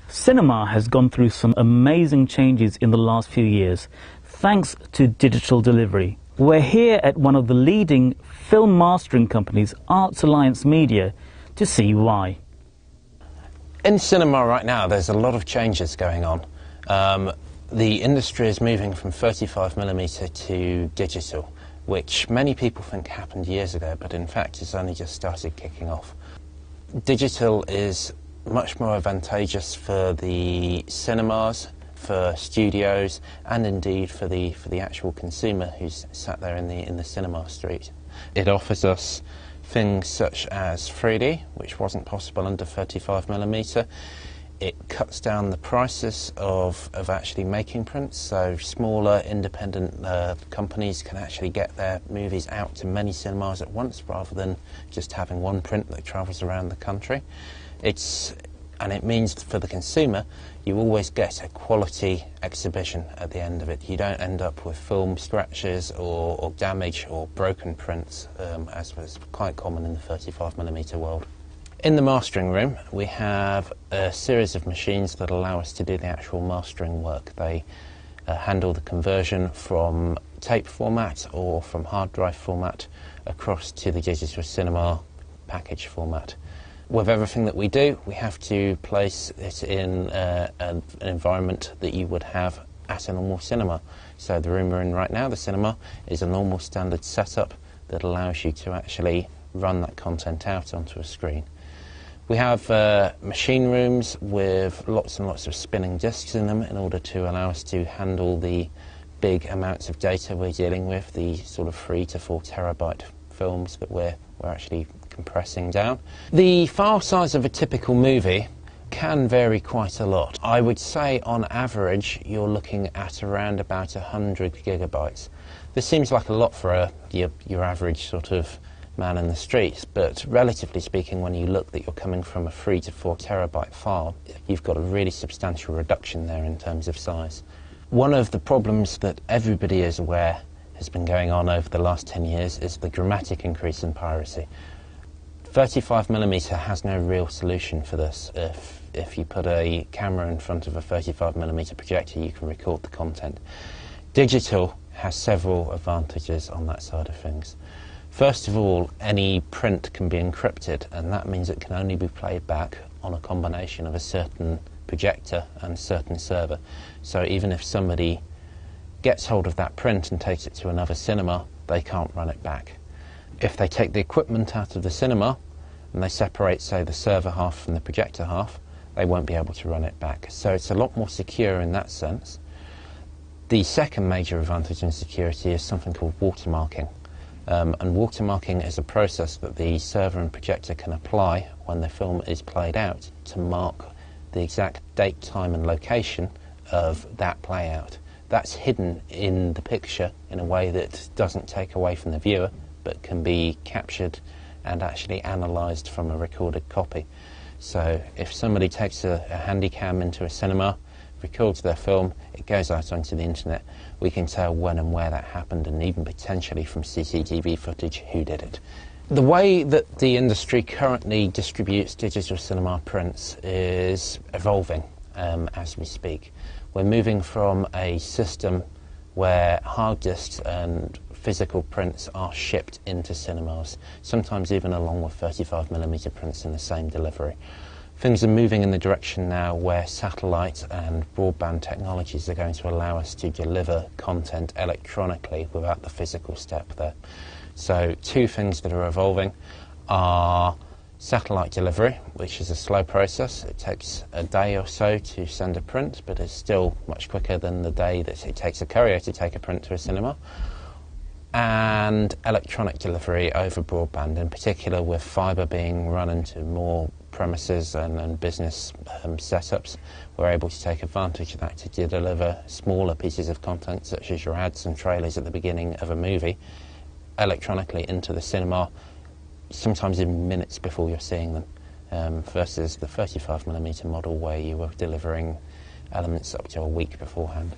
Cinema has gone through some amazing changes in the last few years, thanks to digital delivery. We're here at one of the leading film mastering companies, Arts Alliance Media, to see why. In cinema right now, there's a lot of changes going on. The industry is moving from 35mm to digital, which many people think happened years ago, but in fact has only just started kicking off. Digital is much more advantageous for the cinemas, for studios, and indeed for the actual consumer who's sat there in the cinema street. It offers us things such as 3D, which wasn't possible under 35mm. It cuts down the prices of actually making prints, so smaller independent companies can actually get their movies out to many cinemas at once rather than just having one print that travels around the country. And it means for the consumer, you always get a quality exhibition at the end of it. You don't end up with film scratches or damage or broken prints, as was quite common in the 35mm world. In the mastering room, we have a series of machines that allow us to do the actual mastering work. They handle the conversion from tape format or from hard drive format across to the digital cinema package format. With everything that we do, we have to place it in an environment that you would have at a normal cinema. So the room we're in right now, the cinema, is a normal standard setup that allows you to actually run that content out onto a screen. We have machine rooms with lots and lots of spinning disks in them in order to allow us to handle the big amounts of data we're dealing with, the sort of 3 to 4 terabyte films that we're actually compressing down. The file size of a typical movie can vary quite a lot. I would say on average you're looking at around about 100 gigabytes. This seems like a lot for your average sort of man in the streets, but relatively speaking, when you look that you're coming from a 3 to 4 terabyte file, you've got a really substantial reduction there in terms of size. One of the problems that everybody is aware has been going on over the last 10 years is the dramatic increase in piracy. 35mm has no real solution for this. If you put a camera in front of a 35mm projector, you can record the content. Digital has several advantages on that side of things. First of all, any print can be encrypted, and that means it can only be played back on a combination of a certain projector and a certain server. So even if somebody gets hold of that print and takes it to another cinema, they can't run it back. If they take the equipment out of the cinema and they separate, say, the server half from the projector half, they won't be able to run it back. So it's a lot more secure in that sense. The second major advantage in security is something called watermarking. And watermarking is a process that the server and projector can apply when the film is played out to mark the exact date, time and location of that playout. That's hidden in the picture in a way that doesn't take away from the viewer, but can be captured and actually analysed from a recorded copy. So if somebody takes a handycam into a cinema, records their film, it goes out onto the internet, we can tell when and where that happened, and even potentially from CCTV footage who did it. The way that the industry currently distributes digital cinema prints is evolving as we speak. We're moving from a system where hard disks and physical prints are shipped into cinemas, sometimes even along with 35mm prints in the same delivery. Things are moving in the direction now where satellite and broadband technologies are going to allow us to deliver content electronically without the physical step there. So two things that are evolving are satellite delivery, which is a slow process. It takes a day or so to send a print, but it's still much quicker than the day that it takes a courier to take a print to a cinema. And electronic delivery over broadband, in particular with fibre being run into more premises and business setups. We're able to take advantage of that to deliver smaller pieces of content, such as your ads and trailers at the beginning of a movie, electronically into the cinema, sometimes in minutes before you're seeing them, versus the 35mm model where you were delivering elements up to a week beforehand.